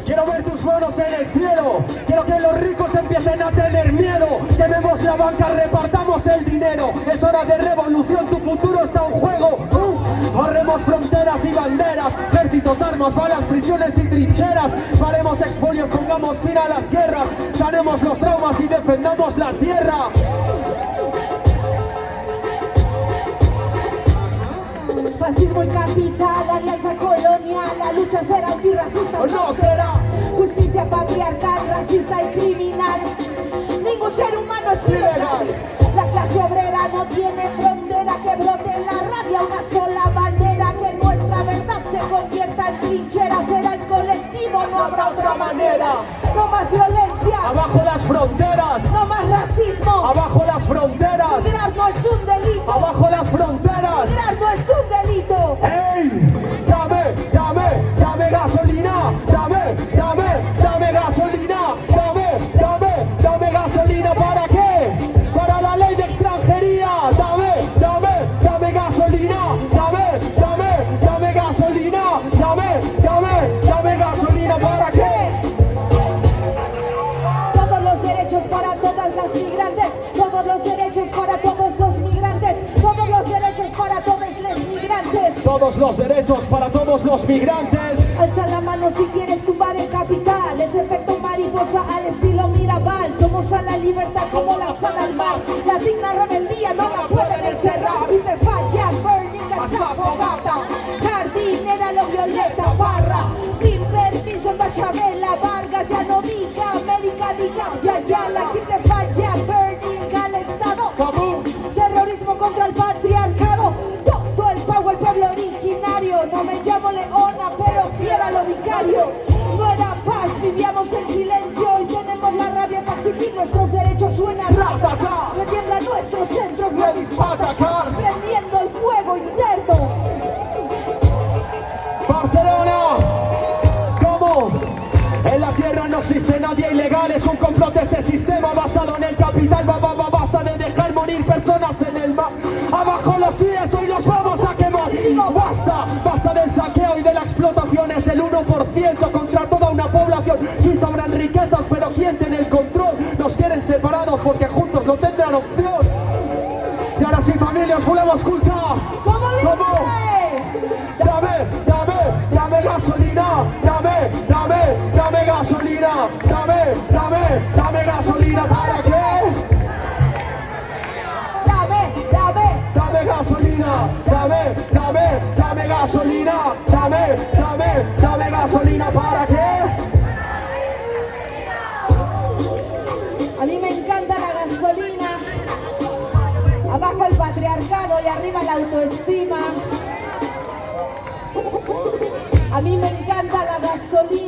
Quiero ver tus manos en el cielo. Quiero que los ricos empiecen a tener miedo. Quememos la banca, repartamos el dinero. Es hora de revolución, tu futuro está en juego. Barremos fronteras y banderas, ejércitos, armas, balas, prisiones y trincheras. Paremos expolios, pongamos fin a las guerras. Sanemos los traumas y defendamos la tierra. Fascismo y capital, alianza colonial, la lucha será antirracista o no será. Justicia patriarcal, racista y criminal. Ningún ser humano es ilegal. La clase obrera no tiene frontera, que brote la rabia, una sola bandera, que nuestra verdad se convierta en trinchera. Será el colectivo, no habrá otra manera. No más violencia, abajo las fronteras. No más racismo, abajo las fronteras. Migrar no es un delito, abajo las fronteras. Migrar no es un delito. ¡Ey! Dame gasolina, dame gasolina, dame gasolina, ¿para qué? Para la ley de extranjería, dame gasolina, dame gasolina, dame gasolina, ¿para qué? Todos los derechos para todas las migrantes, todos los derechos para todos los migrantes, todos los derechos para todos los migrantes. Todos los derechos para todos los migrantes. Alza la mano si quieres tumbar el capital. Ese efecto mariposa al estilo Mirabal. Somos a la libertad como la sal al mar. La digna rebeldía no la pueden encerrar. Y te falla, burning esa fogata. Jardinera, lo Violeta Parra. Sin permiso anda Chabela Vargas. Ya no diga América, diga ya la que te falla, burning al estado. Terrorismo contra el patriarcado. Todo el pago el pueblo originario. No me llamo Leona, pero fiera lo vicario. No era paz, vivíamos en silencio. Hoy tenemos la rabia para exigir nuestros derechos. Suena ratata, retiembla nuestro centro, ready para atacar, prendiendo el fuego interno. Barcelona, ¿cómo? En la tierra no existe nadie ilegal. Es un complot de este sistema basado en el capital. Basta de dejar morir personas en el mar. Abajo los CIES, hoy los vamos a quemar. Y digo basta del saqueo y de la explotación. Es el 1% contra toda una población. Aquí sobran riquezas, pero ¿quién tiene el control? Nos quieren separados porque juntos no tendrán opción. Y ahora sin familia os volvemos a escuchar. ¿Cómo dice? Dame gasolina, dame gasolina, dame gasolina, ¿para qué? Dame gasolina, dame gasolina, dame gasolina, ¿para qué? A mí me encanta la gasolina. Abajo el patriarcado y arriba la autoestima. A mí me encanta la gasolina.